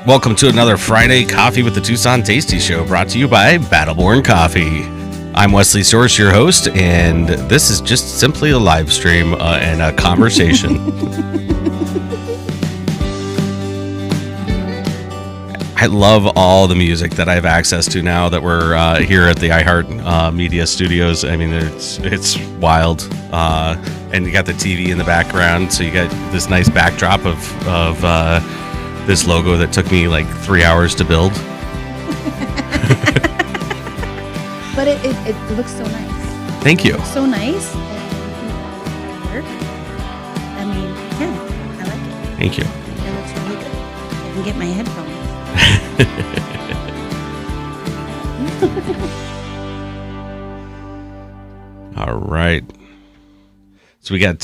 Welcome to another Friday Coffee with the Tucson Tasty Show, brought to you by Battleborn Coffee. I'm Wesley Sorce, your host, and this is just simply a live stream and a conversation. I love all the music that I have access to now that we're here at the iHeart Media Studios. I mean, it's wild. And you got the TV in the background, so you got this nice backdrop of this logo that took me like 3 hours to build. But it looks so nice. Thank you. So nice. Work. I mean, yeah, I like it. Thank you. It looks really good. I can get my headphones. All right. So we got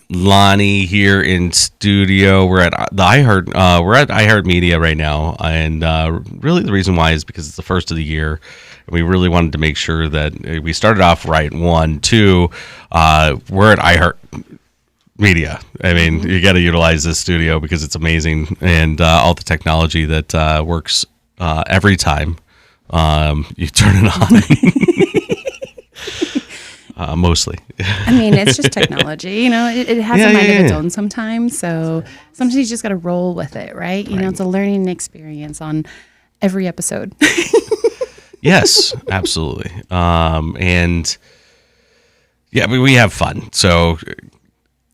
Lonnie here in studio. We're at the iHeart. We're at iHeart Media right now, and really the reason why is because it's the first of the year, and we really wanted to make sure that we started off right. 1, 2. We're at iHeart Media. I mean, you got to utilize this studio because it's amazing, and all the technology that works every time you turn it on. Mostly. I mean, it's just technology, you know, it has a mind of its own sometimes. So sometimes you just got to roll with it, right? You know, it's a learning experience on every episode. Yes, absolutely. And yeah, we have fun. So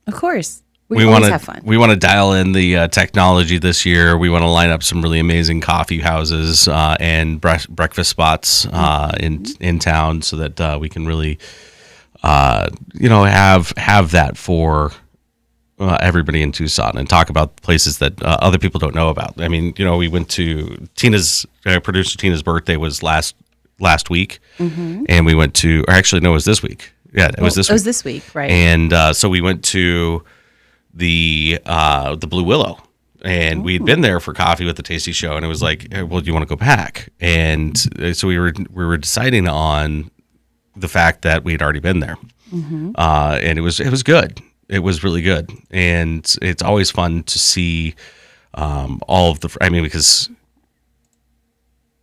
of course, we want always to have fun. We want to dial in the technology this year. We want to line up some really amazing coffee houses and breakfast spots in town so that we can really have that for everybody in Tucson and talk about places that other people don't know about. I mean, we went to producer Tina's birthday was last week, and we went to, or actually no, it was this week. Yeah, it was this week. It was this week, right? And so we went to the Blue Willow, and we'd been there for Coffee with the Tasty Show, and it was like, well, do you want to go back? And so we were deciding on the fact that we had already been there, and it was good. It was really good, and it's always fun to see all of the. I mean, because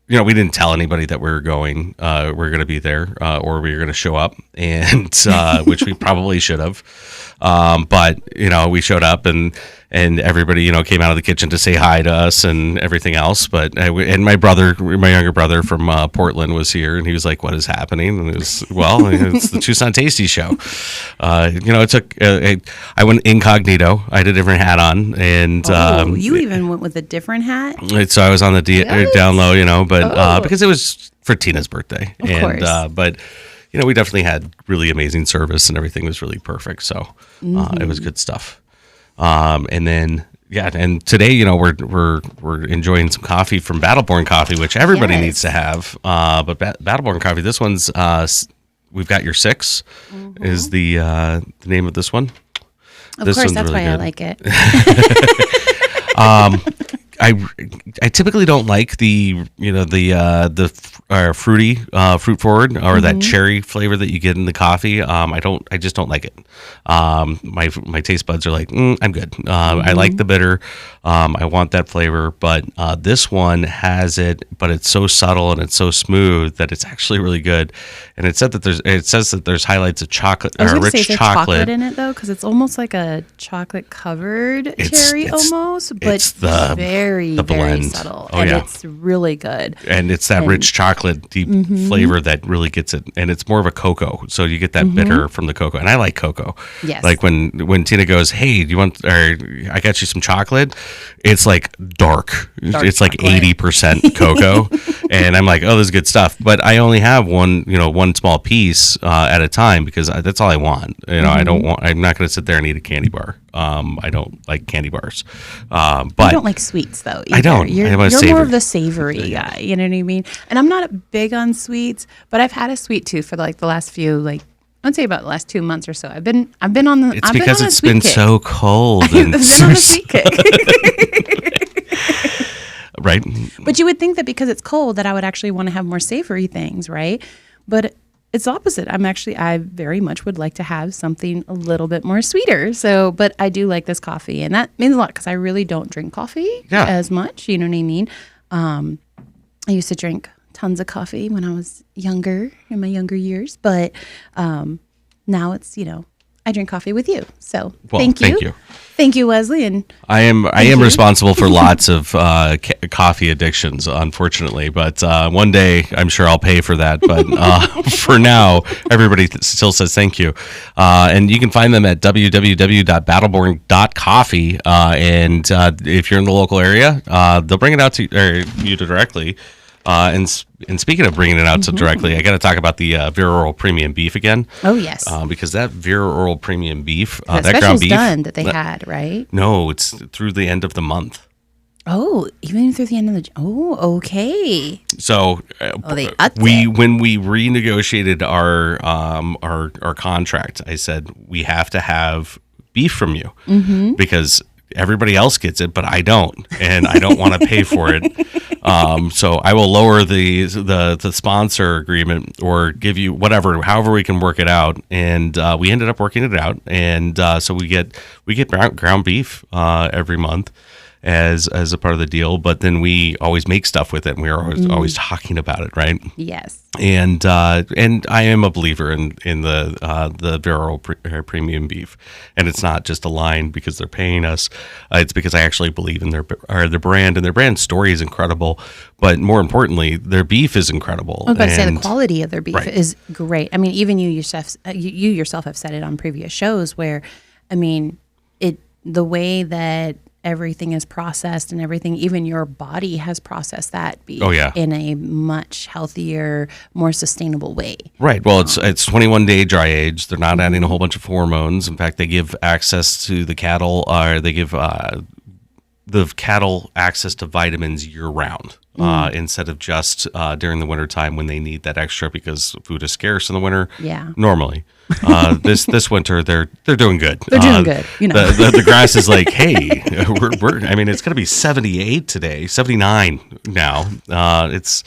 we didn't tell anybody that we were going. We're going to be there, or we were going to show up, and which we probably should have. But we showed up, and everybody came out of the kitchen to say hi to us and everything else. But and my younger brother from Portland was here, and he was like, "What is happening?" And it was, well, it's the Tucson Tasty Show. It took. I went incognito. I had a different hat on, and you even went with a different hat. So I was on the down low, but because it was for Tina's birthday, of course. But. We definitely had really amazing service, and everything was really perfect. So it was good stuff. And then and today, we're enjoying some coffee from Battleborn Coffee, which everybody needs to have. But Battleborn Coffee, this one's we've got your 6 is the name of this one. Of course, that's really why I like it. I typically don't like the fruity fruit forward or that cherry flavor that you get in the coffee. I just don't like it. My taste buds are like, I'm good. I like the bitter. I want that flavor, but this one has it, but it's so subtle and it's so smooth that it's actually really good. And it says that there's highlights of chocolate or rich chocolate in it though, because it's almost like a chocolate covered cherry almost, but it's very very subtle. It's really good. And it's that rich chocolate deep flavor that really gets it, and it's more of a cocoa, so you get that bitter from the cocoa. And I like cocoa. Yes. Like when Tina goes, "Hey, do you want? Or I got you some chocolate." It's like dark. It's like 80% cocoa, and I'm like, "Oh, this is good stuff." But I only have one small piece at a time because that's all I want. I don't want. I'm not going to sit there and eat a candy bar. I don't like candy bars. But I don't like sweets though. Either. I don't. You're more of the savory guy. You know what I mean? And I'm not big on sweets, but I've had a sweet tooth for like the last few I'd say about the last 2 months or so. I've been on the. It's because it's been so cold. I've been on a sweet kick. Right. But you would think that because it's cold that I would actually want to have more savory things, right? But it's opposite. I very much would like to have something a little bit more sweeter. So, but I do like this coffee, and that means a lot because I really don't drink coffee as much. You know what I mean? I used to drink tons of coffee when I was younger, in my younger years, but now it's, I drink coffee with you. So thank you. Thank you, Wesley. And I am responsible for lots of coffee addictions, unfortunately. But one day, I'm sure I'll pay for that. But for now, everybody still says thank you. And you can find them at www.battleborn.coffee. And if you're in the local area, they'll bring it out to you directly. And speaking of bringing it out to directly, I got to talk about the Vera Oral Premium Beef again. Oh, yes. Because that Vera Oral Premium Beef, that special's ground beef, done that they had, right? No, it's through the end of the month. Oh, even through the end of the. Oh, okay. So they upped when we renegotiated our contract, I said we have to have beef from you because everybody else gets it, but I don't, and I don't want to pay for it. So I will lower the sponsor agreement or give you however we can work it out. And we ended up working it out, and so we get ground beef every month as a part of the deal. But then we always make stuff with it, and we're always talking about it, right? Yes. And I am a believer in the Vera Oral Premium Beef, and it's not just a line because they're paying us. It's because I actually believe in their brand, and their brand story is incredible. But more importantly, their beef is incredible. I was about to say the quality of their beef is great. I mean, even you yourself have said it on previous shows where, I mean, the way that everything is processed and everything, even your body has processed that beef in a much healthier, more sustainable way. Right. Well, it's 21 day dry age. They're not adding a whole bunch of hormones. In fact, they give access to the cattle, or they give the cattle access to vitamins year round. Instead of just during the wintertime when they need that extra because food is scarce in the winter. Yeah. Normally. This winter they're doing good. They're doing good. The grass is like, hey, I mean, it's going to be 78 today, 79 now. It's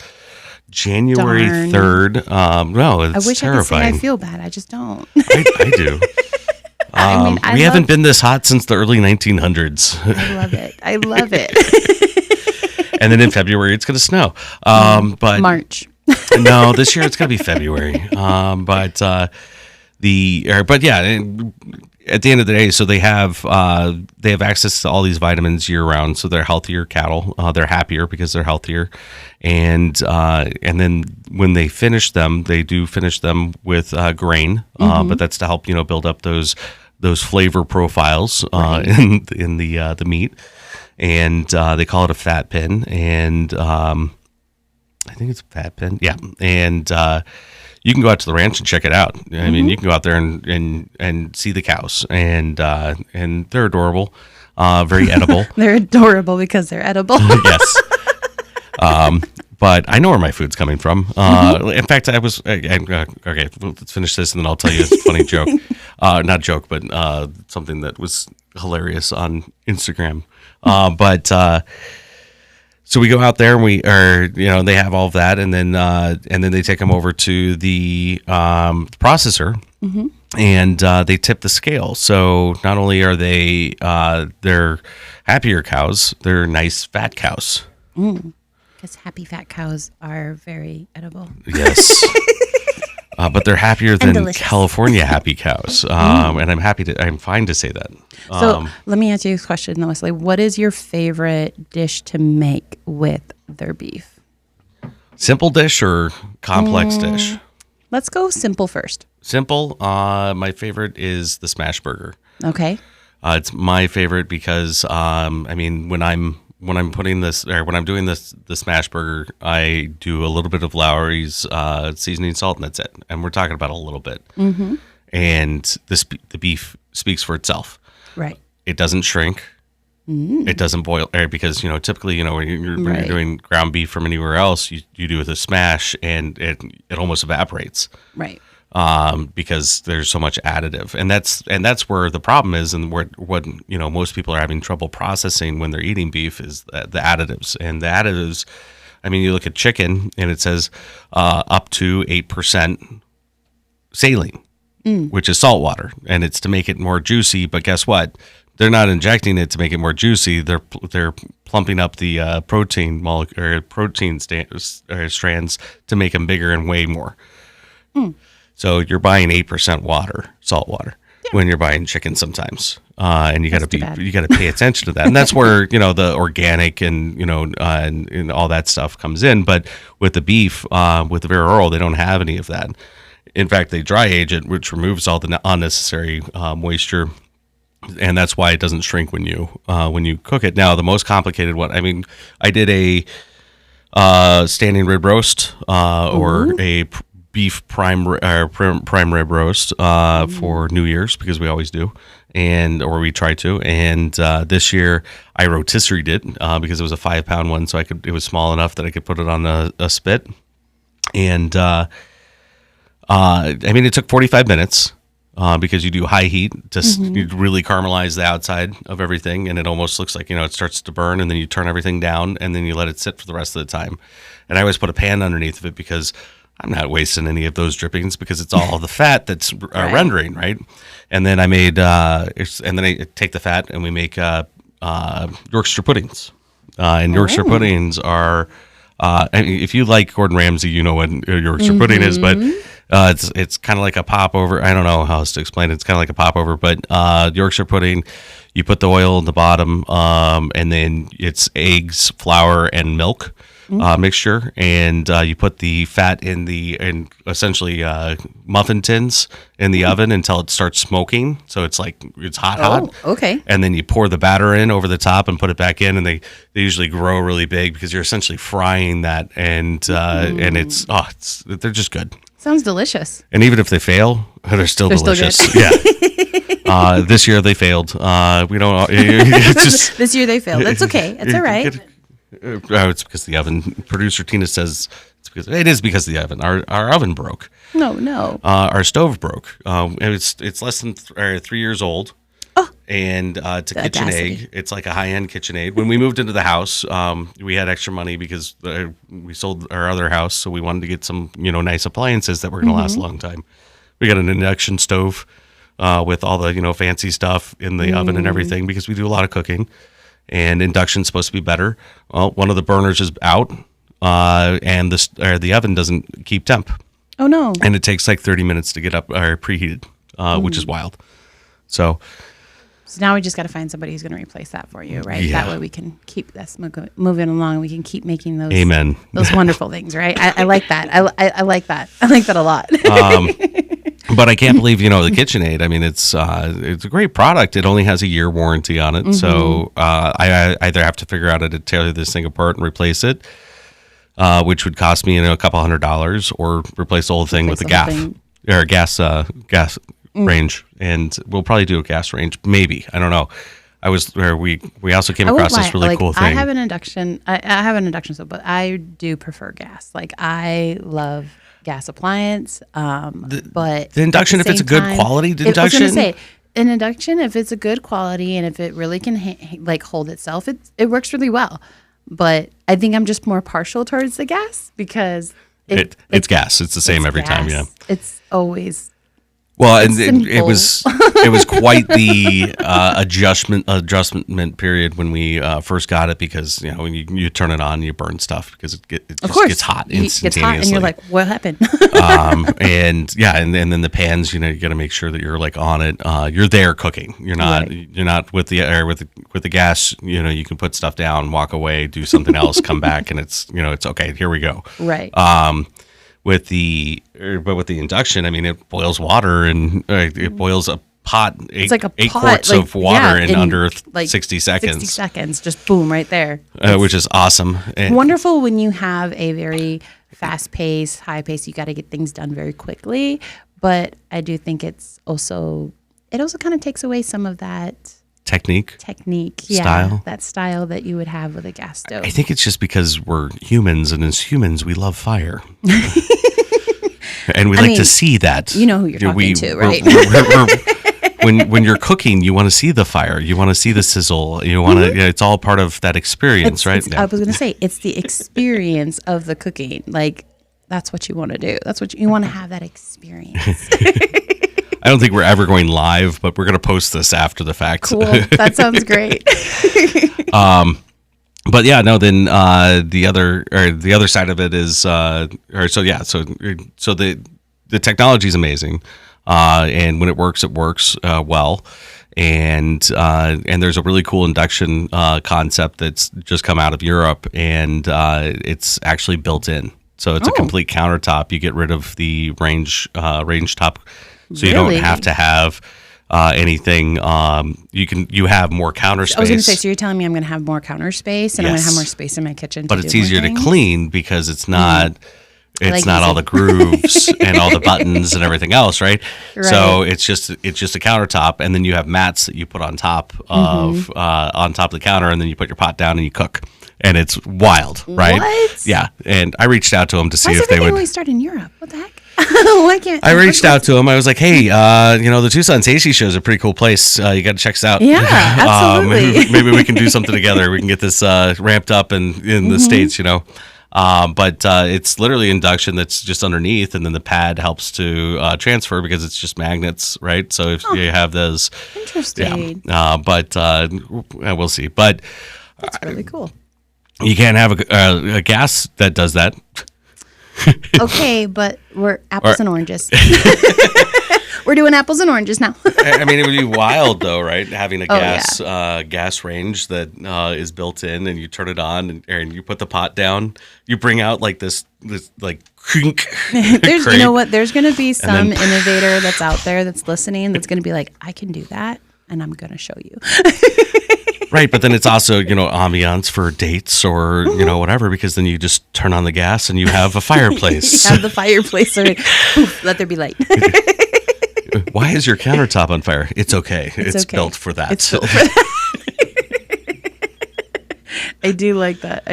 January 3rd. No, it's I wish terrifying. I could say I feel bad. I just don't. I do. We haven't been this hot since the early 1900s. I love it. And then in February, it's going to snow. But March. No, this year it's going to be February. But yeah, at the end of the day, so they have access to all these vitamins year round. So they're healthier cattle. They're happier because they're healthier. And then when they finish them, they do finish them with grain. But that's to help build up those flavor profiles in the meat. And they call it a fat pin, and I think it's a fat pin. Yeah, and you can go out to the ranch and check it out. I mean, you can go out there and see the cows, and they're adorable, very edible. They're adorable because they're edible. Yes. But I know where my food's coming from. In fact, I was okay. Let's finish this, and then I'll tell you a funny joke. Not joke, but something that was hilarious on Instagram. So we go out there and they have all of that, and then they take them over to the processor, and they tip the scale. So not only are they're happier cows, they're nice fat cows. Because happy fat cows are very edible. Yes. But they're happier than California happy cows. And I'm fine to say that. So let me ask you this question, though, Wesley. What is your favorite dish to make with their beef? Simple dish or complex dish? Let's go simple first. Simple. My favorite is the smash burger. Okay. It's my favorite because, when I'm putting this, or when I'm doing the smash burger, I do a little bit of Lowry's seasoning salt, and that's it. And we're talking about a little bit. And the beef speaks for itself. Right. It doesn't shrink. It doesn't boil, because typically when you're doing ground beef from anywhere else, you do with a smash, and it almost evaporates. Right. Because there's so much additive, and that's where the problem is, and what most people are having trouble processing when they're eating beef is the additives. And the additives, you look at chicken, and it says up to 8% saline, which is salt water, and it's to make it more juicy. But guess what? They're not injecting it to make it more juicy. They're plumping up the protein strands to make them bigger and weigh more. So you're buying 8% water, salt water, when you're buying chicken sometimes, and you got to pay attention to that. And that's where the organic and and all that stuff comes in. But with the beef, with the Vera Oral, they don't have any of that. In fact, they dry age it, which removes all the unnecessary moisture. And that's why it doesn't shrink when you cook it. Now, the most complicated one, I did a standing rib roast or a beef prime rib roast for New Year's, because we always do, or we try to. And this year I rotisseried it because it was a 5-pound one, so it was small enough that I could put it on a spit. And it took 45 minutes. Because you do high heat to you really caramelize the outside of everything, and it almost looks like it starts to burn, and then you turn everything down, and then you let it sit for the rest of the time. And I always put a pan underneath of it because I'm not wasting any of those drippings, because it's all the fat that's rendering, right? And then I made and then I take the fat and we make Yorkshire puddings. And Yorkshire puddings are if you like Gordon Ramsay, you know what Yorkshire pudding is, but it's kind of like a popover. I don't know how else to explain it. It's kind of like a popover, but Yorkshire pudding, you put the oil in the bottom, and then it's eggs, flour, and milk mixture, and you put the fat in essentially muffin tins in the oven until it starts smoking. So it's hot. Okay. And then you pour the batter in over the top and put it back in, and they usually grow really big because you're essentially frying that, and they're just good. Sounds delicious. And even if they fail, they're still delicious. Still yeah. This year they failed. We don't. This year they failed. That's okay. It's all right. It's because the oven. Producer Tina says it is because of the oven. Our oven broke. No. Our stove broke. It's less than 3 years old. Oh. And it's a KitchenAid. It's like a high-end KitchenAid. When we moved into the house, we had extra money because we sold our other house, so we wanted to get some, nice appliances that were going to last a long time. We got an induction stove with all the, fancy stuff in the oven and everything, because we do a lot of cooking, and induction's supposed to be better. Well, one of the burners is out, and the oven doesn't keep temp. Oh no! And it takes like 30 minutes to get up or preheated, which is wild. So now we just got to find somebody who's going to replace that for you, right? Yeah. That way we can keep this moving along. We can keep making those Amen. Those wonderful things, right? I like that. I like that. I like that a lot. But I can't believe, the KitchenAid. It's a great product. It only has a year warranty on it. So I either have to figure out how to tear this thing apart and replace it, which would cost me a couple $100, or replace the whole thing with a gas range. And we'll probably do a gas range, maybe. I don't know. We also came across this really cool thing. I have an induction. I have an induction stove, but I do prefer gas. I love gas appliance. But the induction, if it's a good quality induction. I was going to say, an induction, if it's a good quality and if it really can hold itself, it works really well. But I think I'm just more partial towards the gas because it's gas. It's the same every time. Yeah, it's always. Well, and it was quite the adjustment period when we first got it, because when you turn it on, you burn stuff because it just gets hot instantaneously. It gets hot, and you're like, what happened? And then the pans, you got to make sure that you're on it. You're there cooking. You're not with the gas. You can put stuff down, walk away, do something else, come back, and it's okay. Here we go. Right. With the induction, it boils water, and it boils a pot, eight quarts of water in under 60 seconds. 60 seconds, just boom, right there. Which is awesome. And wonderful when you have a very fast pace, high pace. You got to get things done very quickly. But I do think it also kind of takes away some of that technique, style. That style that you would have with a gas stove. I think it's just because we're humans, and as humans, we love fire. And we like to see that. You know who you're talking to, right? When you're cooking, you want to see the fire. You want to see the sizzle. You want to. It's all part of that experience, right? I was going to say, it's the experience of the cooking. that's what you want to do. That's what you want to have that experience. I don't think we're ever going live, but we're going to post this after the fact. Cool. That sounds great. But yeah, no. Then the other side of it is, so the technology is amazing, and when it works well. And there's a really cool induction concept that's just come out of Europe, and it's actually built in. So it's a complete countertop. You get rid of the range top, so you don't have to have anything. You have more counter space. I was going to say, so you're telling me I'm going to have more counter space, and I'm going to have more space in my kitchen. But it's easier to clean because it's not. It's not all the grooves and all the buttons and everything else, right? So it's just a countertop, and then you have mats that you put on top of the counter, and then you put your pot down and you cook, and it's wild, right? What? Yeah. And I reached out to them to see if they would. Why start in Europe? What the heck? Why can't I reached out to them. I was like, hey, the Tucson Tasty Show is a pretty cool place. You got to check this out. Yeah, absolutely. Maybe we can do something together. We can get this ramped up in the States, But it's literally induction that's just underneath, and then the pad helps to transfer because it's just magnets, right? So if you have those, interesting. Yeah. But we'll see. But that's really cool. You can't have a gas that does that. Okay, but we're apples and oranges. We're doing apples and oranges now. I mean, it would be wild though, right? Having a gas range that is built in, and you turn it on, and you put the pot down. You bring out like this like crink. There's, you know what? There's going to be some innovator that's out there that's listening that's going to be like, I can do that, and I'm going to show you. Right, but then it's also, ambiance for dates or, whatever, because then you just turn on the gas and you have a fireplace. You have the fireplace, or poof, let there be light. Why is your countertop on fire? It's okay. It's okay. Built for that. It's built for that. I do like that.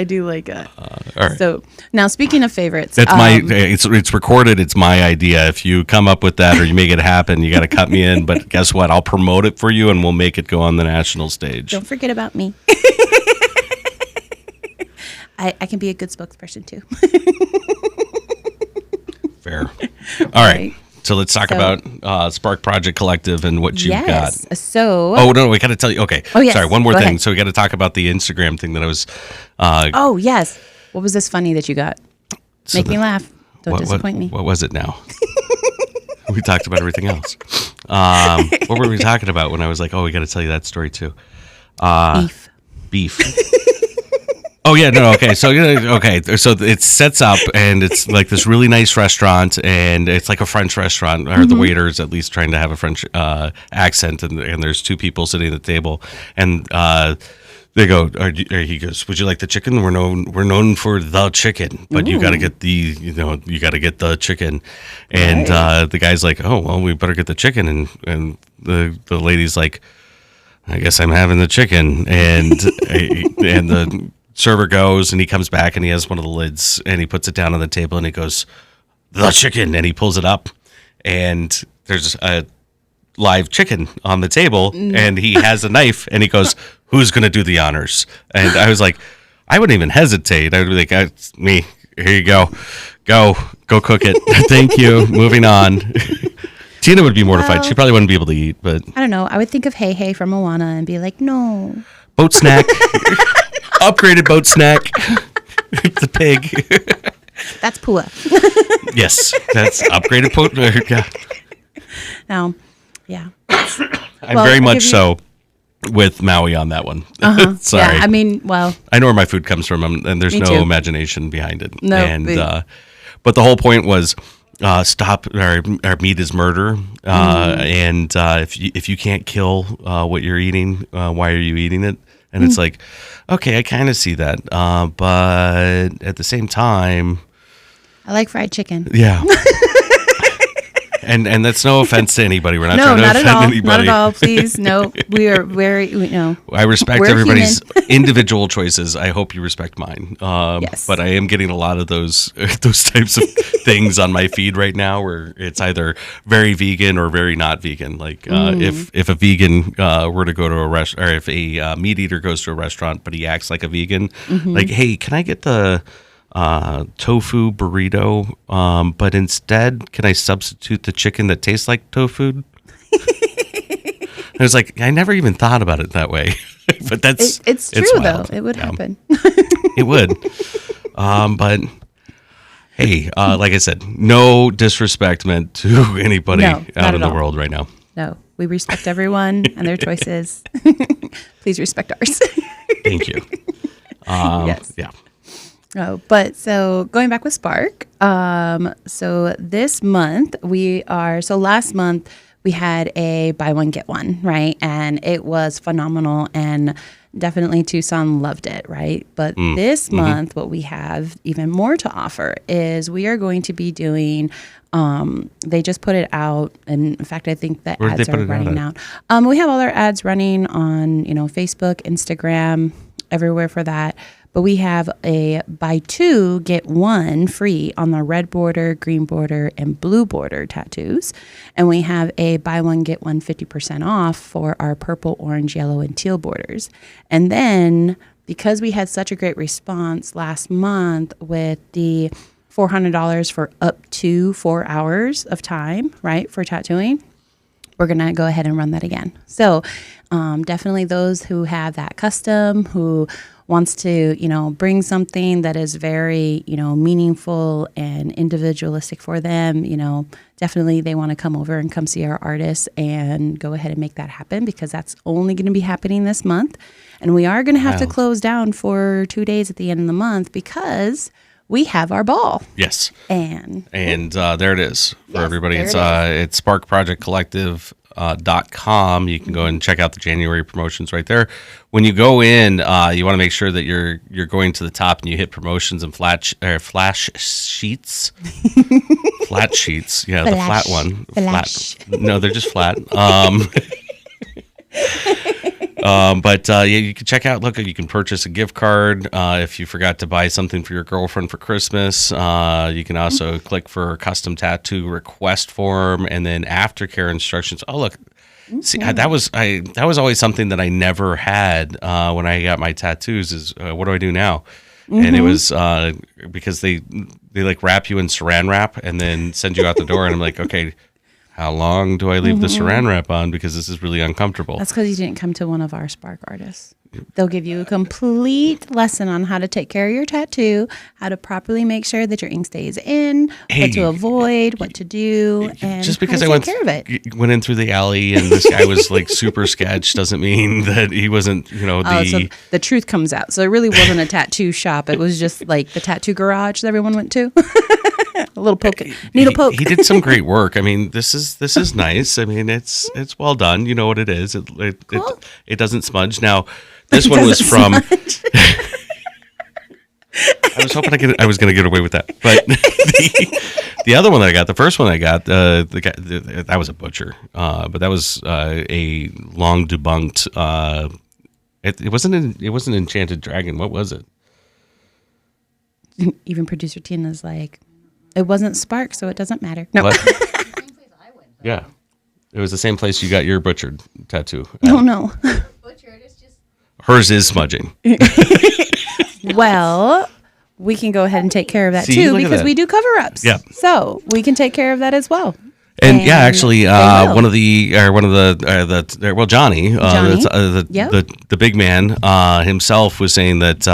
All right. So now, speaking of favorites, that's it's recorded. It's my idea. If you come up with that or you make it happen, you got to cut me in. But guess what? I'll promote it for you, and we'll make it go on the national stage. Don't forget about me. I can be a good spokesperson too. Fair. All right. So let's talk about Spark Project Collective and what you've got. So. Oh, no, we got to tell you. Okay. Oh, yes. Sorry, one more Go thing. ahead. So we got to talk about the Instagram thing that I was. Oh, yes. What was this funny that you got? Make me laugh. Don't disappoint me. What was it now? We talked about everything else. What were we talking about when I was like, oh, we got to tell you that story too? Beef. Oh yeah, no, okay. So it sets up, and it's like this really nice restaurant, and it's like a French restaurant, or the waiter is at least trying to have a French accent, and there's two people sitting at the table, and they go, he goes, would you like the chicken? We're known for the chicken, but you got to get the chicken, and the guy's like, oh well, we better get the chicken, and the lady's like, I guess I'm having the chicken, and the server goes, and he comes back, and he has one of the lids, and he puts it down on the table, and he goes, the chicken, and he pulls it up, and there's a live chicken on the table, and he has a knife, and he goes, who's going to do the honors? And I was like, I wouldn't even hesitate. I would be like, it's me. Here you go. Go cook it. Thank you. Moving on. Tina would be mortified. She probably wouldn't be able to eat, but I don't know. I would think of Hey Hey from Moana and be like, no. Boat snack. Upgraded boat snack. The pig. That's Pua. Yes, that's upgraded boat. Now, yeah. I'm very much so with Maui on that one. Sorry. Yeah, I mean, well. I know where my food comes from, and there's no imagination behind it. No. And, but the whole point was stop, our meat is murder. And if you can't kill what you're eating, why are you eating it? And it's like, okay, I kind of see that. But at the same time, I like fried chicken. Yeah. And that's no offense to anybody. We're not trying to offend anybody. Not at all. Please, no. We are very, I respect everybody's individual choices. I hope you respect mine. Yes. But I am getting a lot of those types of things on my feed right now, where it's either very vegan or very not vegan. Like if a vegan were to go to a restaurant, or if a meat eater goes to a restaurant, but he acts like a vegan, like, hey, can I get the tofu burrito, but instead, can I substitute the chicken that tastes like tofu? I was like, I never even thought about it that way, but it's true though. It would happen. It would. But hey, like I said, no disrespect meant to anybody out in the world right now. No, we respect everyone and their choices. Please respect ours. Thank you. Yes. Yeah. Oh, but so going back with Spark, so this month last month we had a buy one, get one, right? And it was phenomenal and definitely Tucson loved it, right? But this month, what we have even more to offer is we are going to be doing, they just put it out. And in fact, I think the ads are running out. We have all our ads running on, Facebook, Instagram, everywhere for that. But we have a buy two, get one free on the red border, green border, and blue border tattoos. And we have a buy one, get one 50% off for our purple, orange, yellow, and teal borders. And then because we had such a great response last month with the $400 for up to 4 hours of time, right, for tattooing, we're going to go ahead and run that again. So definitely those who have that custom, who wants to, bring something that is very, meaningful and individualistic for them, definitely they want to come over and come see our artists and go ahead and make that happen because that's only going to be happening this month. And we are going to have to close down for 2 days at the end of the month because we have our ball. Yes. And there it is for everybody. It's Spark Project Collective. .com. You can go and check out the January promotions right there. When you go in, you want to make sure that you're going to the top and you hit promotions and flash sheets. Flat sheets. Yeah, the flat one. Flash. Flat. No, they're just flat. But you can check out, you can purchase a gift card if you forgot to buy something for your girlfriend for Christmas. You can also click for a custom tattoo request form and then aftercare instructions. Oh, look. See, that was always something that I never had when I got my tattoos is what do I do now? And it was because they wrap you in saran wrap and then send you out the door. And I'm like, okay, how long do I leave the saran wrap on? Because this is really uncomfortable. That's because you didn't come to one of our Spark artists. They'll give you a complete lesson on how to take care of your tattoo, how to properly make sure that your ink stays in, what to avoid, what to do, and just because how to I take care of it. went in through the alley and this guy was super sketch doesn't mean that he wasn't, So the truth comes out. So it really wasn't a tattoo shop. It was just like the tattoo garage that everyone went to. A little poke, needle poke. He did some great work. I mean, this is nice. I mean, it's well done. You know what it is. It doesn't smudge. Now, this one was from. I was hoping I was going to get away with that, but the other one that I got, the first one I got, that was a butcher, but that was a long debunked. It wasn't Enchanted Dragon. What was it? Even producer Tina's like, it wasn't Spark, so it doesn't matter. No. Yeah. It was the same place you got your butchered tattoo. No. Butchered, it's just... Hers is smudging. Well, we can go ahead and take care of that too because we do cover-ups. Yeah. So we can take care of that as well. And yeah, actually, Johnny, the big man himself was saying that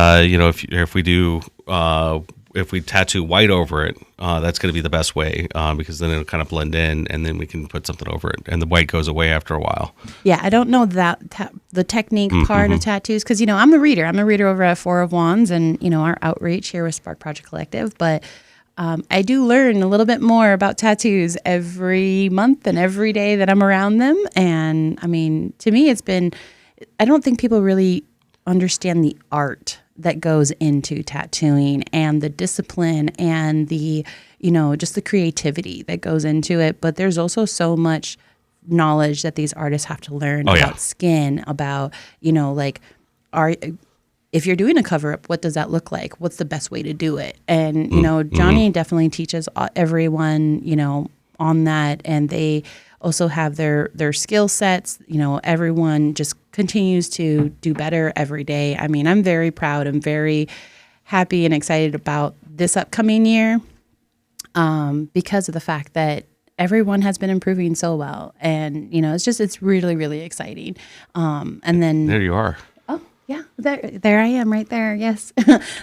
if we tattoo white over it, that's going to be the best way because then it'll kind of blend in, and then we can put something over it, and the white goes away after a while. Yeah, I don't know the technique part of tattoos because I'm the reader. I'm a reader over at Four of Wands, and our outreach here with Spark Project Collective, but. I do learn a little bit more about tattoos every month and every day that I'm around them. And I mean, to me, I don't think people really understand the art that goes into tattooing and the discipline and the, just the creativity that goes into it. But there's also so much knowledge that these artists have to learn about skin, about, if you're doing a cover-up, what does that look like? What's the best way to do it? And, Johnny definitely teaches everyone, on that. And they also have their skill sets. Everyone just continues to do better every day. I mean, I'm very proud. I'm very happy and excited about this upcoming year, because of the fact that everyone has been improving so well. And, it's really, really exciting. And then there you are. Oh, yeah, there I am right there. Yes.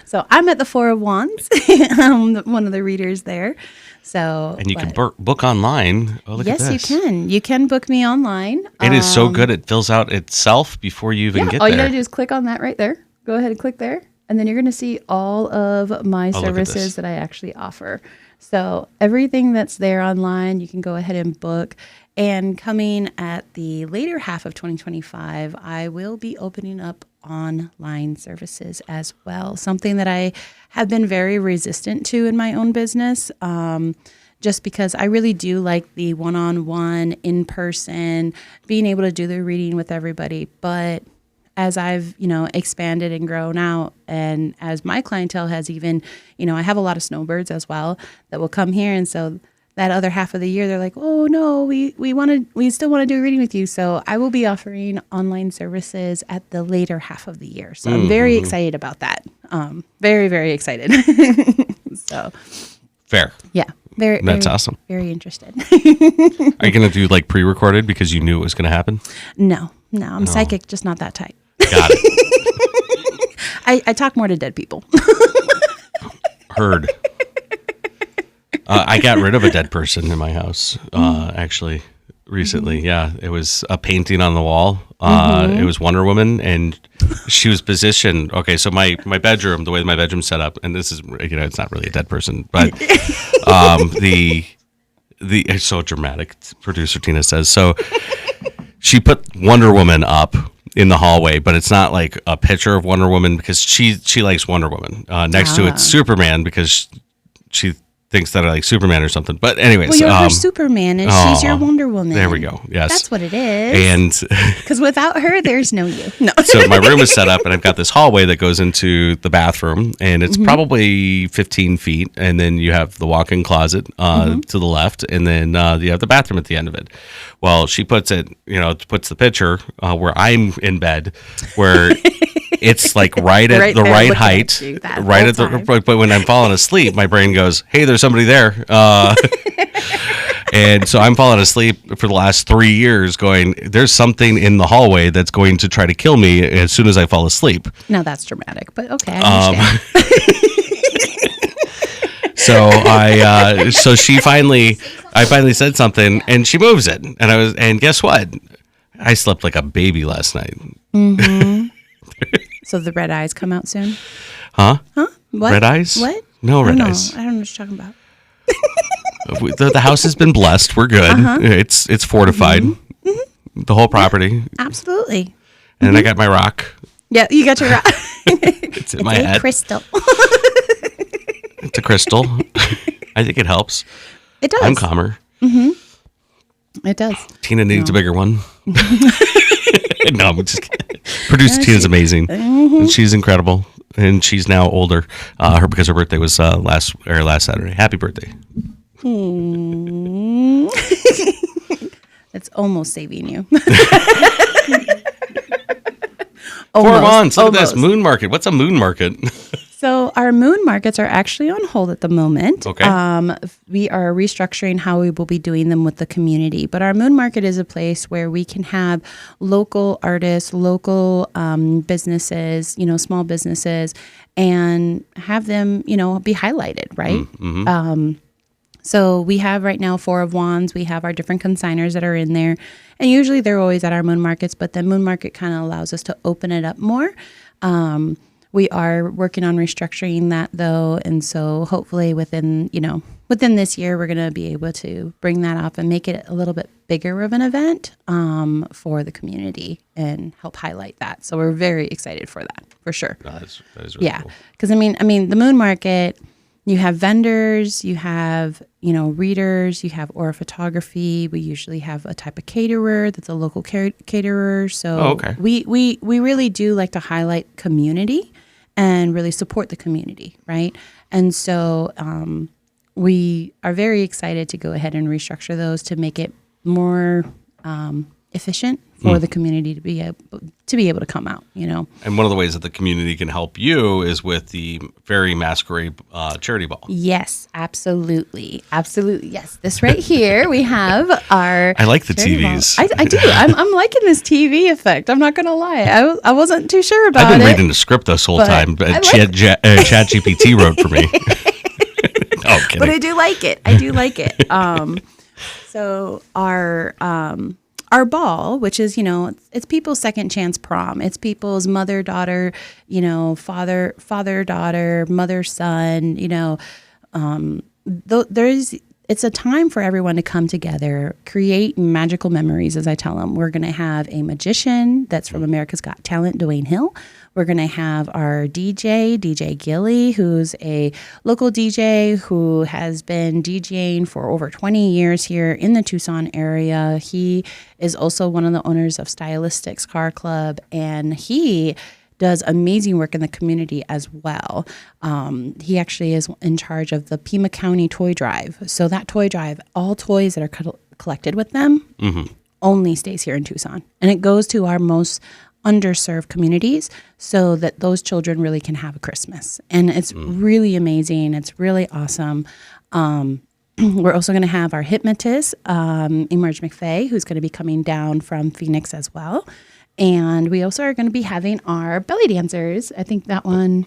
So I'm at the Four of Wands. I'm one of the readers there. So, and you can book online. Oh, look at this. Yes, you can. You can book me online. It is so good. It fills out itself before you even get there. All you got to do is click on that right there. Go ahead and click there. And then you're going to see all of my services that I actually offer. So everything that's there online, you can go ahead and book. And coming at the later half of 2025, I will be opening up online services as well. Something that I have been very resistant to in my own business, just because I really do like the one-on-one, in-person, being able to do the reading with everybody. But as I've, expanded and grown out, and as my clientele has even, I have a lot of snowbirds as well that will come here. And so that other half of the year, they're like, oh no, we still want to do a reading with you. So I will be offering online services at the later half of the year. So I'm very excited about that. Very, very excited. So fair. Yeah. That's awesome. Very interested. Are you going to do like pre-recorded because you knew it was going to happen? No, I'm psychic, just not that type. Got it. I talk more to dead people. Heard. I got rid of a dead person in my house, actually, recently. Yeah, it was a painting on the wall. It was Wonder Woman, and she was positioned. Okay, so my bedroom, the way my bedroom's set up, and this is, it's not really a dead person, but it's so dramatic, producer Tina says. So she put Wonder Woman up in the hallway, but it's not like a picture of Wonder Woman because she likes Wonder Woman. Next to it's Superman because she thinks that I like Superman or something. But anyways. Well, you're her Superman and she's your Wonder Woman. There we go. Yes. That's what it is. And because without her, there's no you. No. So my room is set up and I've got this hallway that goes into the bathroom and it's probably 15 feet. And then you have the walk-in closet to the left. And then you have the bathroom at the end of it. Well, she puts the picture where I'm in bed where it's like right at the right height, right at the. But when I'm falling asleep, my brain goes, "Hey, there's somebody there," and so I'm falling asleep for the last 3 years, going, "There's something in the hallway that's going to try to kill me as soon as I fall asleep." Now that's dramatic, but okay, I understand. So I finally said something, and she moves it, and guess what? I slept like a baby last night. Mm-hmm. So the red eyes come out soon? Huh? What? Red eyes? What? No red eyes. I don't know what you're talking The about. house has been blessed. We're good. It's fortified. Mm-hmm. The whole property. Absolutely. And I got my rock. Yeah, you got your rock. It's in my head. Crystal. It's a crystal. I think it helps. It does. I'm calmer. Mm-hmm. It does. Tina needs a bigger one. No, I'm just kidding. Producer Tina's amazing. And she's incredible. And she's now older. Because her birthday was last Saturday. Happy birthday. It's almost saving you. Four months. Look at this moon market. What's a moon market? So our moon markets are actually on hold at the moment. Okay. We are restructuring how we will be doing them with the community. But our moon market is a place where we can have local artists, local businesses, small businesses, and have them, be highlighted, right? Mm-hmm. So we have right now 4 of Wands. We have our different consigners that are in there. And usually they're always at our moon markets, but the moon market kind of allows us to open it up more. We are working on restructuring that though. And so hopefully within this year, we're going to be able to bring that up and make it a little bit bigger of an event for the community and help highlight that. So we're very excited for that, for sure. That is really cool. Because I mean, the moon market, you have vendors, you have, readers, you have aura photography. We usually have a type of caterer that's a local caterer. So we really do like to highlight community and really support the community, right? And so we are very excited to go ahead and restructure those to make it more efficient for the community to be able to come out, And one of the ways that the community can help you is with the Fairy Masquerade charity ball. Yes, absolutely. Absolutely. Yes. This right here, we have our... I like the TVs. I do. I'm liking this TV effect. I'm not going to lie. I wasn't too sure about it. I've been reading the script this whole time, but ChatGPT wrote for me. Oh, kidding. But I do like it. So our ball, which is, it's people's second chance prom. It's people's mother, daughter, father, daughter, mother, son, it's a time for everyone to come together, create magical memories, as I tell them. We're going to have a magician that's from America's Got Talent, Dwayne Hill. We're going to have our DJ Gilly, who's a local DJ who has been DJing for over 20 years here in the Tucson area. He is also one of the owners of Stylistics Car Club, and he does amazing work in the community as well. He actually is in charge of the Pima County Toy Drive. So that toy drive, all toys that are collected with them only stays here in Tucson. And it goes to our most underserved communities so that those children really can have a Christmas. And it's really amazing. It's really awesome. We're also going to have our hypnotist, Emerge McFay, who's going to be coming down from Phoenix as well. And we also are going to be having our belly dancers. I think that one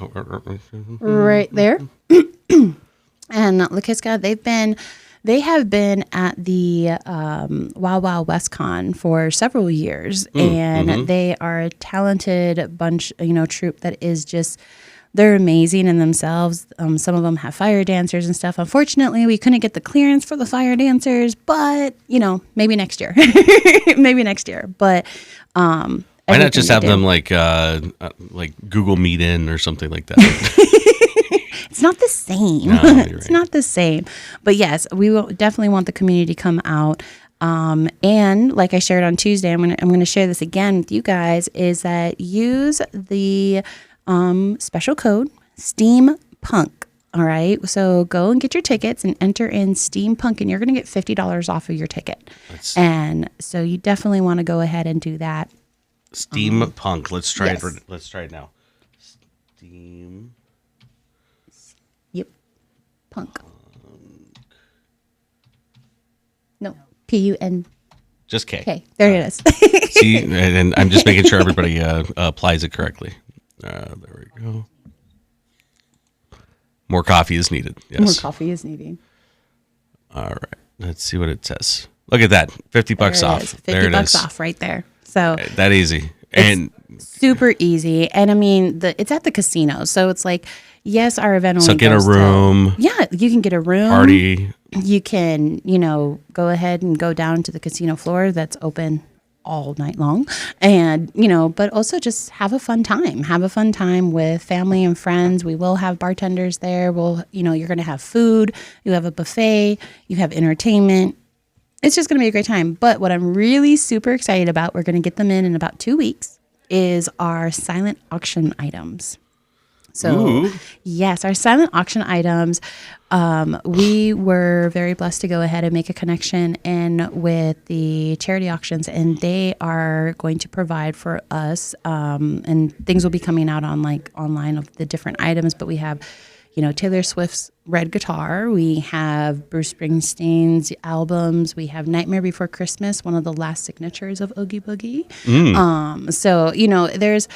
right there. And Lakiska, they have been at the Wow Wow WestCon for several years, and they are a talented bunch, troupe that is just, they're amazing in themselves. Some of them have fire dancers and stuff. Unfortunately, we couldn't get the clearance for the fire dancers, but maybe next year. But why not just have them like Google Meet in or something like that? It's not the same. No, it's not the same. But yes, we will definitely want the community to come out. And like I shared on Tuesday, I'm gonna share this again with you guys, is that use the special code STEAMPunk. All right. So go and get your tickets and enter in STEAMPunk, and you're going to get $50 off of your ticket. And so you definitely want to go ahead and do that. STEAMPunk. Let's try it. Let's try it now. Steam. Yep. Punk. No. P-U-N. Just K. Okay. There it is. See, and I'm just making sure everybody applies it correctly. There we go. More coffee is needed. Yes. More coffee is needed. All right. Let's see what it says. Look at that. $50 off. There it is. $50 off right there. So that easy. And super easy. And I mean, it's at the casino. So it's like, yes, our event only get a room. You can get a room. Party. You can, go ahead and go down to the casino floor that's open all night long, and but also just have a fun time with family and friends. We will have bartenders there. You're going to have food, you have a buffet, you have entertainment. It's just going to be a great time. But what I'm really super excited about, we're going to get them in about 2 weeks, is our silent auction items. So, yes, our silent auction items, we were very blessed to go ahead and make a connection in with the charity auctions, and they are going to provide for us, and things will be coming out on online of the different items, but we have, Taylor Swift's Red Guitar, we have Bruce Springsteen's albums, we have Nightmare Before Christmas, one of the last signatures of Oogie Boogie. So, there's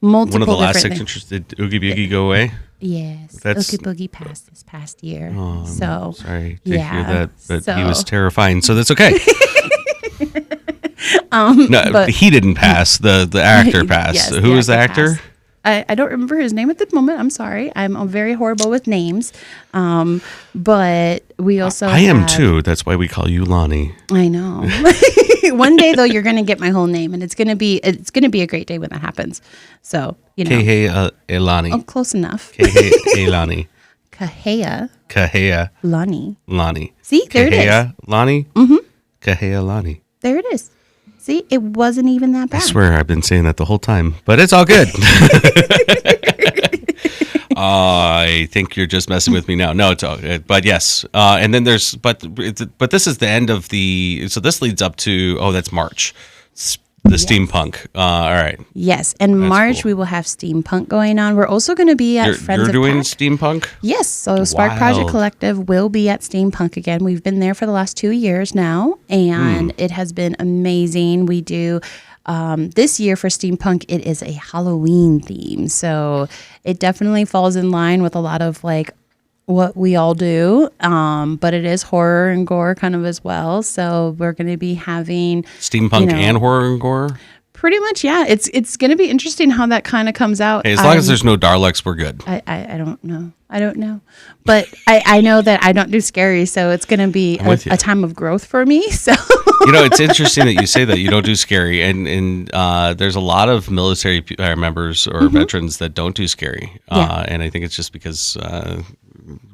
multiple one of the last different signatures. Did Oogie Boogie go away? Yes, Oogie Boogie passed this past year. Oh, so sorry to hear that, but he was terrifying. So that's okay. No, but he didn't pass. The actor passed. Yes, Who was the actor? Passed. I don't remember his name at the moment. I'm sorry. I'm very horrible with names. But we also I am too. That's why we call you Lonnie. I know. One day though, you're gonna get my whole name, and it's gonna be a great day when that happens. So Elani. Oh, close enough. Elani. Kahea. Lonnie. See, there it is. Lonnie. Kahea Lonnie. There it is. See, it wasn't even that bad. I swear I've been saying that the whole time, but it's all good. I think you're just messing with me now. No, it's all good. But yes. And then but this is the end of so this leads up to, that's March. The steampunk. All right. Yes. And March, we will have steampunk going on. We're also going to be at Friends of Pack. You're doing steampunk? Yes. So Spark Project Collective will be at steampunk again. We've been there for the last 2 years now, and it has been amazing. We do... this year for steampunk, it is a Halloween theme. So it definitely falls in line with a lot of like what we all do. But it is horror and gore kind of as well. So we're going to be having steampunk and horror and gore. Pretty much, yeah. It's going to be interesting how that kind of comes out. Hey, as long as there's no Daleks, we're good. I don't know. I don't know. But I know that I don't do scary, so it's going to be a time of growth for me. So it's interesting that you say that you don't do scary, and there's a lot of military members or veterans that don't do scary, and I think it's just because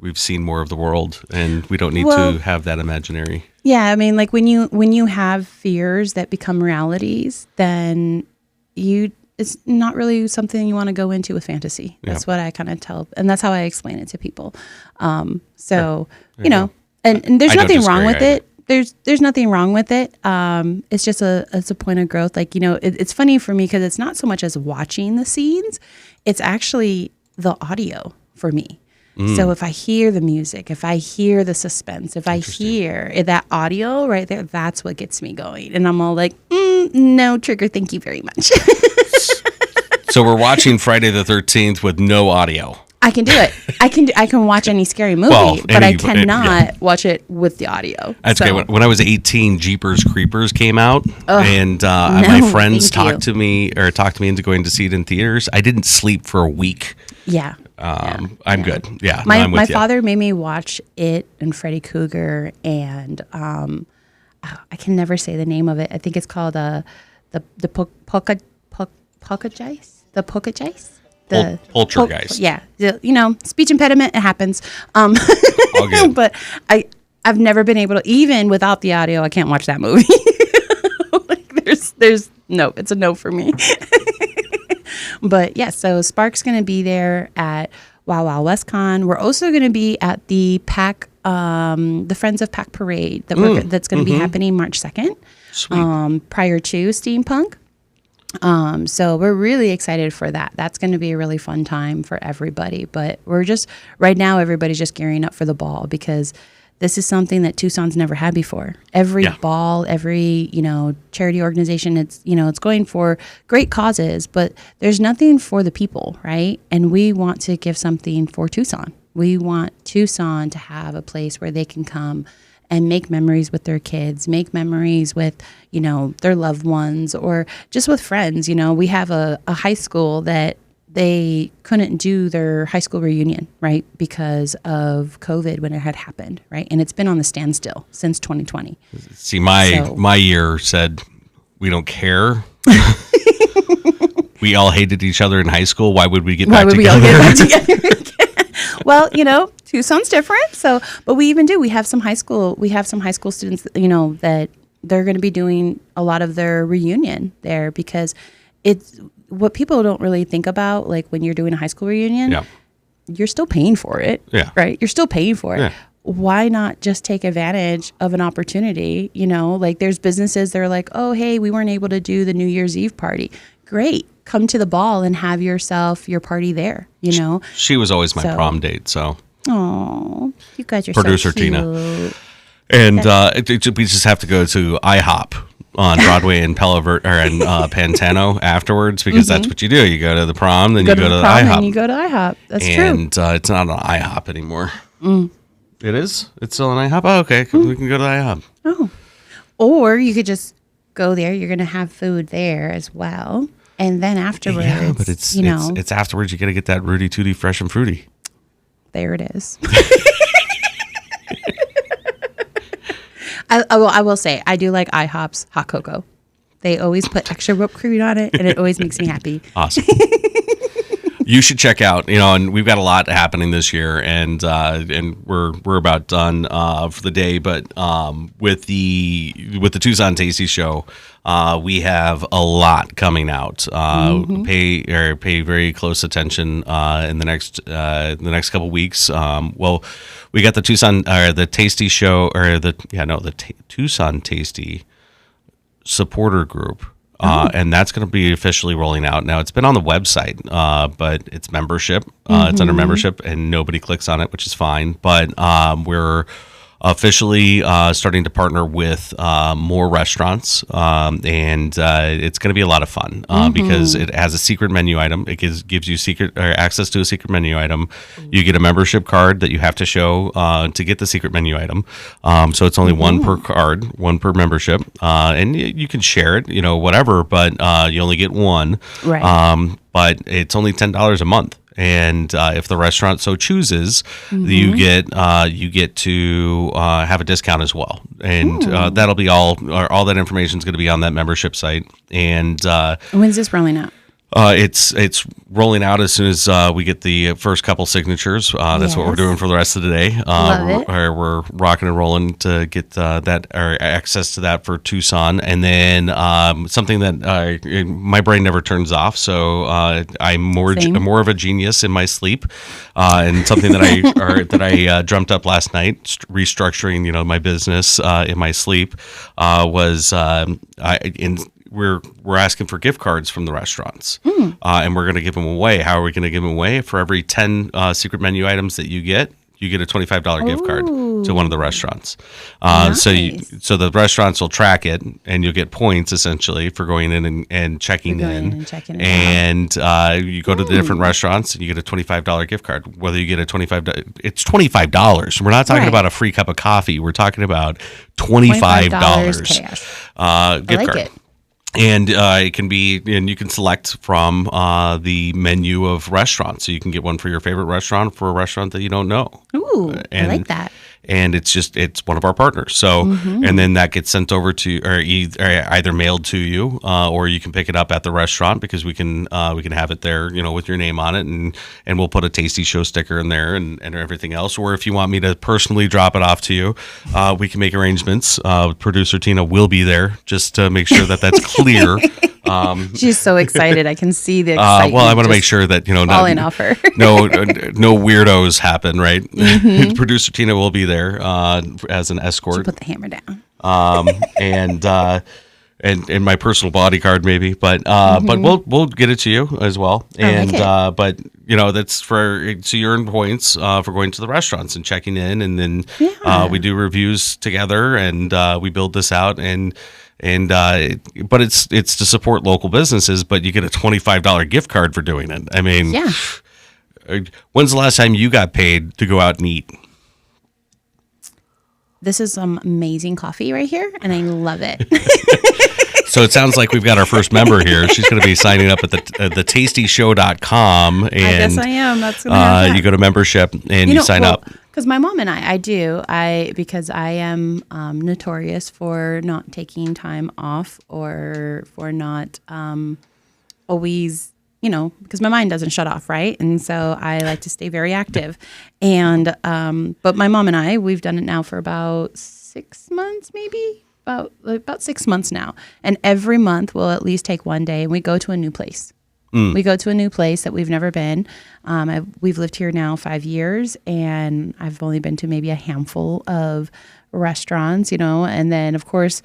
we've seen more of the world, and we don't need to have that imaginary. Yeah, I mean, like when you have fears that become realities, then it's not really something you want to go into with fantasy. That's what I kind of tell, and that's how I explain it to people. And there's nothing wrong with it. There's nothing wrong with it. It's just it's a point of growth. Like, it's funny for me because it's not so much as watching the scenes, it's actually the audio for me. So if I hear the music, if I hear the suspense, if I hear that audio right there, that's what gets me going. And I'm all like, no trigger, thank you very much. So we're watching Friday the 13th with no audio. I can do it. I can watch any scary movie, but I cannot watch it with the audio. That's okay. When I was 18, Jeepers Creepers came out, and my friends talked me into going to see it in theaters. I didn't sleep for a week. Yeah. I'm good. Yeah. My father made me watch it and Freddy Krueger, and I can never say the name of it. I think it's called the poltergeist. The poltergeist. The poltergeist. Speech impediment, it happens. All good. But I've never been able to, even without the audio, I can't watch that movie. There's no, it's a no for me. But yeah, so Spark's going to be there at Wow Wow WestCon. We're also going to be at the Pack, the Friends of Pack Parade that's going to be happening March 2nd. Sweet. Prior to Steampunk. So we're really excited for that. That's going to be a really fun time for everybody. But right now, everybody's just gearing up for the ball because this is something that Tucson's never had before. Every ball, every, charity organization, it's going for great causes, but there's nothing for the people, right? And we want to give something for Tucson. We want Tucson to have a place where they can come and make memories with their kids, make memories with, their loved ones or just with friends. We have a high school that they couldn't do their high school reunion, right, because of COVID when it had happened, right? And it's been on the standstill since 2020. See, my year said, we don't care. We all hated each other in high school. Why would we get back together? Why would we all get back together? Well, Tucson's different. So, but we have some high school students, that they're going to be doing a lot of their reunion there because it's what people don't really think about. Like when you're doing a high school reunion, you're still paying for it, right? You're still paying for it. Why not just take advantage of an opportunity? Like there's businesses that are like, oh, hey, we weren't able to do the New Year's Eve party. Great. Come to the ball and have your party there, She was always my prom date, so. Oh, you guys are Producer so cute. Tina. And we just have to go to IHOP on Broadway and Pantano afterwards because that's what you do. You go to the prom, then you go to the IHOP. And you go to IHOP. That's true. And it's not an IHOP anymore. It is? It's still an IHOP? Oh, okay. We can go to the IHOP. Oh. Or you could just go there. You're going to have food there as well. And then afterwards, yeah, but it's afterwards. You got to get that Rudy Tooty fresh and fruity. There it is. I will say, I do like IHOP's hot cocoa. They always put extra whipped cream on it, and it always makes me happy. Awesome. You should check out, and we've got a lot happening this year, and we're about done for the day. But with the Tucson Tasty Show, we have a lot coming out. Pay very close attention in the next couple weeks. We got the Tucson the Tasty Show Tucson Tasty supporter group. And that's going to be officially rolling out. Now, it's been on the website, but it's membership. It's under membership, and nobody clicks on it, which is fine. But we're officially starting to partner with more restaurants, and it's going to be a lot of fun because it has a secret menu item. It gives you access to a secret menu item. You get a membership card that you have to show to get the secret menu item. So it's only one per card, one per membership, and you can share it, whatever, but you only get one. Right. But it's only $10 a month. And if the restaurant so chooses, you get to have a discount as well, and that'll be all that information is going to be on that membership site. And when's this rolling out? It's rolling out as soon as we get the first couple signatures. That's what we're doing for the rest of the day. We're rocking and rolling to get that or access to that for Tucson, and then something that my brain never turns off. So I'm more of a genius in my sleep, and something that I dreamt up last night, restructuring my business in my sleep, was we're asking for gift cards from the restaurants, and we're going to give them away. How are we going to give them away? For every 10 secret menu items that you get a $25 gift card to one of the restaurants. Nice. So the restaurants will track it, and you'll get points essentially for going in and checking in. And you go to the different restaurants, and you get a $25 gift card. Whether you get it's $25. We're not talking about a free cup of coffee. We're talking about $25 cash. Gift card. It. And it can be, and you can select from the menu of restaurants. So you can get one for your favorite restaurant, for a restaurant that you don't know. Ooh, I like that. And it's one of our partners. So, and then that gets sent over to, or either mailed to you, or you can pick it up at the restaurant, because we can have it there, with your name on it, and we'll put a Tasty Show sticker in there and everything else. Or if you want me to personally drop it off to you, we can make arrangements. Producer Tina will be there just to make sure that that's clear. She's so excited. I can see the excitement. Well, I want to make sure that falling off her. no weirdos happen, right? Producer Tina will be there as an escort. She put the hammer down. And my personal bodyguard maybe, but we'll get it to you as well. And but that's so you earn points for going to the restaurants and checking in, and then we do reviews together, and we build this out, but it's to support local businesses, but you get a $25 gift card for doing it. I mean, when's the last time you got paid to go out and eat? This is some amazing coffee right here, and I love it. So it sounds like we've got our first member here. She's going to be signing up at the tastyshow.com. And, I guess I am. That's going to happen. You go to membership and you sign up. Because my mom and because I am notorious for not taking time off, or for not always, because my mind doesn't shut off, right? And so I like to stay very active. And but my mom and we've done it now for about 6 months, maybe about 6 months now. And every month we'll at least take one day and we go to a new place. We go to a new place that we've never been. We've lived here now 5 years, and I've only been to maybe a handful of restaurants, and then of course,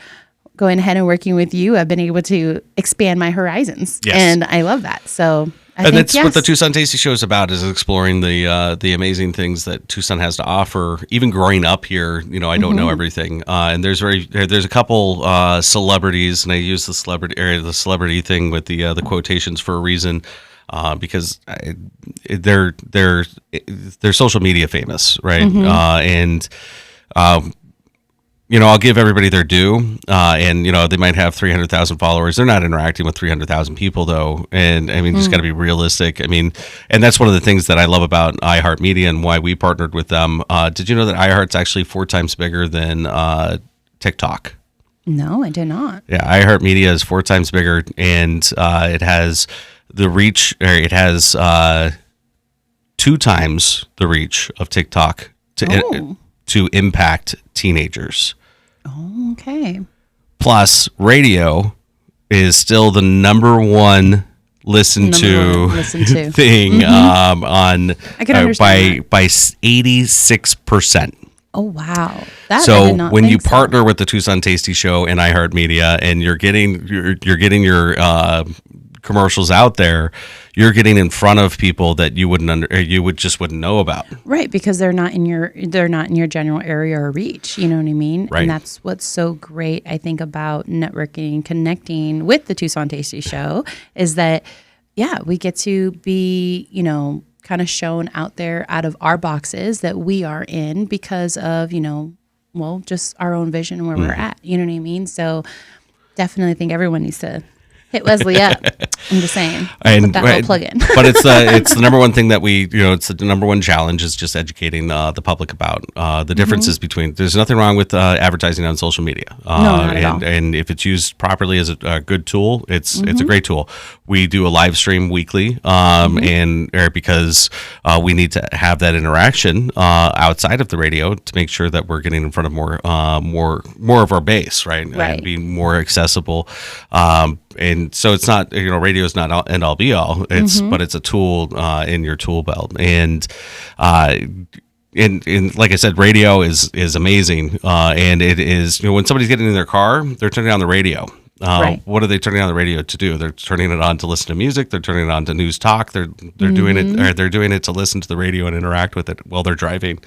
going ahead and working with you, I've been able to expand my horizons, and I love that. So that's what the Tucson Tasty Show is about, is exploring the amazing things that Tucson has to offer. Even growing up here, I don't know everything. And there's a couple celebrities, and I use the celebrity thing with the quotations for a reason, because they're social media famous, right? And I'll give everybody their due, and they might have 300,000 followers. They're not interacting with 300,000 people, though, and I mean, just got to be realistic. I mean, and that's one of the things that I love about iHeartMedia and why we partnered with them. Did you know that iHeart's actually 4 times bigger than TikTok? No, I did not. Yeah, iHeartMedia is 4 times bigger, and it has the reach. Or it has 2 times the reach of TikTok to impact teenagers. Oh, okay. Plus, radio is still the number one listened to thing on I can understand by 86%. Oh, wow. That I So did not when think you so. partner with the Tucson Tasty Show and iHeartMedia, and you're getting your commercials out there, you're getting in front of people that you wouldn't know about. Right, because they're not in your general area or reach. You know what I mean? Right. And that's what's so great, I think, about networking, connecting with the Tucson Tasty Show is that, yeah, we get to be, kind of shown out there out of our boxes that we are in because of, just our own vision and where we're at. You know what I mean? So definitely think everyone needs to hit Wesley up. I'm just saying. And put that little plug in. But it's the number one thing that it's the number one challenge is just educating the public about the differences between. There's nothing wrong with advertising on social media. No, not at all. And if it's used properly as a good tool, it's a great tool. We do a live stream weekly, because we need to have that interaction outside of the radio to make sure that we're getting in front of more of our base, right? And be more accessible. And so it's not, radio is not end all be all. But it's a tool in your tool belt. And like I said, radio is amazing. And it is, when somebody's getting in their car, they're turning on the radio. What are they turning on the radio to do? They're turning it on to listen to music. They're turning it on to news talk. They're doing it, or they're doing it to listen to the radio and interact with it while they're driving.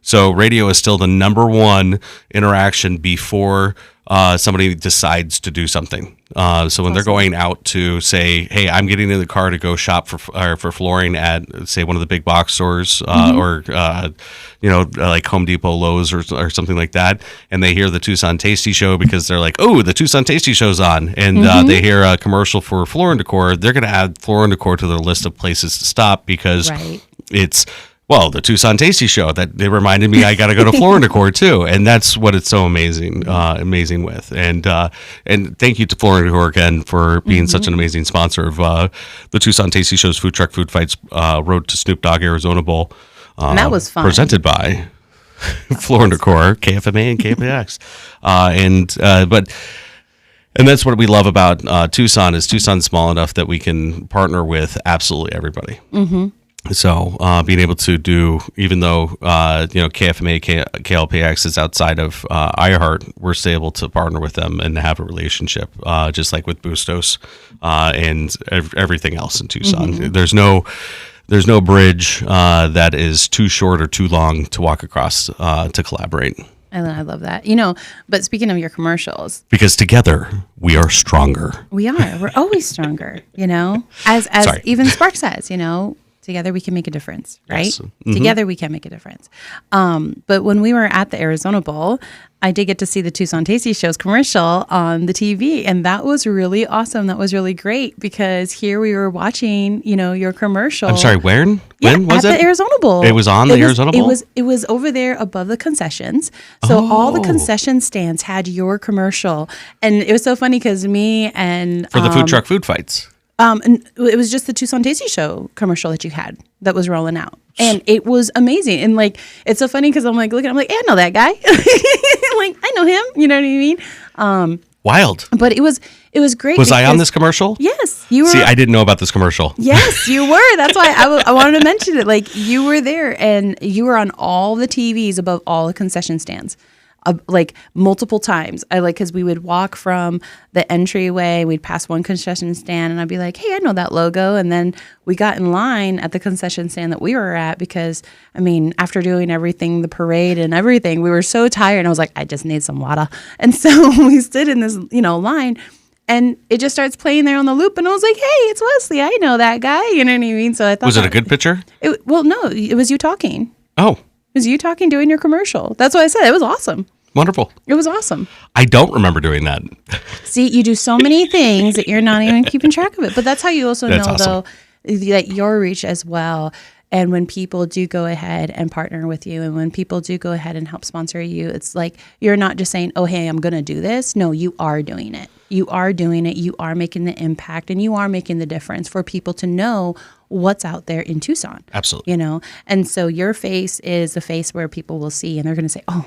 So radio is still the number one interaction before somebody decides to do something. So when they're going out to say, hey, I'm getting in the car to go shop for flooring at, say, one of the big box stores or, like Home Depot, Lowe's or something like that. And they hear the Tucson Tasty Show because they're like, oh, the Tucson Tasty Show's on. And they hear a commercial for Floor and Decor. They're going to add Floor and Decor to their list of places to stop because it's, well, the Tucson Tasty Show, that they reminded me I got to go to Floor and Decor too, and that's what it's so amazing with. And thank you to Floor and Decor again for being such an amazing sponsor of the Tucson Tasty Show's Food Truck Food Fights Road to Snoop Dogg Arizona Bowl. And that was fun. Presented by Floor and Decor, KFMA and KPX, and that's what we love about Tucson is Tucson's small enough that we can partner with absolutely everybody. So being able to do, even though KFMA, KLPX is outside of iHeart, we're still able to partner with them and have a relationship, just like with Bustos and everything else in Tucson. There's no bridge that is too short or too long to walk across to collaborate. I love that. But speaking of your commercials, because together we are stronger. We are. We're always stronger. As even Spark says. Together we can make a difference, right? Yes. Together we can make a difference. But when we were at the Arizona Bowl, I did get to see the Tucson Tasty Show's commercial on the TV, and that was really awesome. That was really great because here we were watching, your commercial. I'm sorry, when was it? At the Arizona Bowl. It was on the Arizona Bowl? It was over there above the concessions. So all the concession stands had your commercial. And it was so funny because me and... For the Food Truck Food Fights. And it was just the Tucson Tasty Show commercial that you had that was rolling out. And it was amazing. And it's so funny because I'm looking, I know that guy. I know him. You know what I mean? Wild. But it was great. Was I on this commercial? Yes, you were. See, I didn't know about this commercial. Yes, you were. That's why I wanted to mention it. You were there and you were on all the TVs above all the concession stands. Multiple times. Because we would walk from the entryway, we'd pass one concession stand, and I'd be like, hey, I know that logo. And then we got in line at the concession stand that we were at because, after doing everything, the parade and everything, we were so tired. And I was like, I just need some water. And so we stood in this, line, and it just starts playing there on the loop. And I was like, hey, it's Wesley. I know that guy. You know what I mean? So I thought. Was it a good picture? No, it was you talking. Oh. It was you talking, doing your commercial. That's what I said. It was awesome. Wonderful. It was awesome. I don't remember doing that. See, you do so many things that you're not even keeping track of it. But that's how you also know, awesome. Though, that your reach as well. And when people do go ahead and partner with you, and when people do go ahead and help sponsor you, it's like you're not just saying, oh, hey, I'm going to do this. No, you are doing it. You are doing it. You are making the impact, and you are making the difference for people to know what's out there in Tucson. Absolutely. And so your face is the face where people will see, and they're going to say, oh,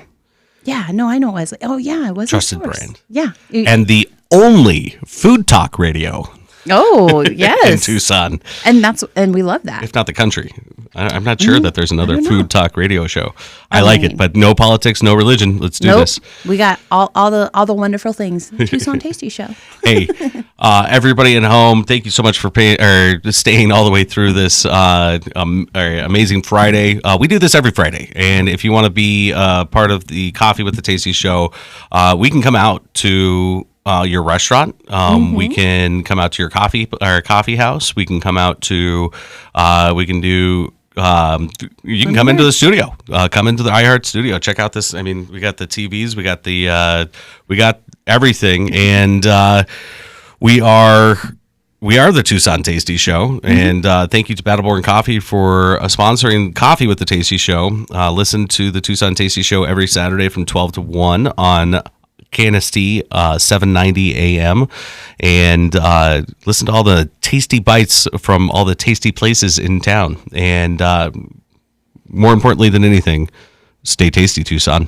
yeah, no, I know Wesley. Oh, yeah, Wesley Trusted Sorce. brand. Yeah. And the only food talk radio. Oh, yes. in Tucson. And we love that. If not the country. I'm not sure that there's another don't know. food talk radio show. I like it, but no politics, no religion. Let's do this. We got all the wonderful things. Tucson Tasty Show. Hey, everybody at home, thank you so much for staying all the way through this amazing Friday. We do this every Friday, and if you want to be part of the Coffee with the Tasty Show, we can come out to your restaurant. We can come out to your coffee house. We can come out to we can do you can come into the studio, come into the iHeart studio, check out this. I mean, we got the TVs, we got we got everything, and we are the Tucson Tasty Show. And thank you to Battleborn Coffee for sponsoring Coffee with the Tasty Show. Listen to the Tucson Tasty Show every Saturday from 12 to 1 on Canasty 790 AM, and listen to all the tasty bites from all the tasty places in town. And more importantly than anything, stay tasty, Tucson.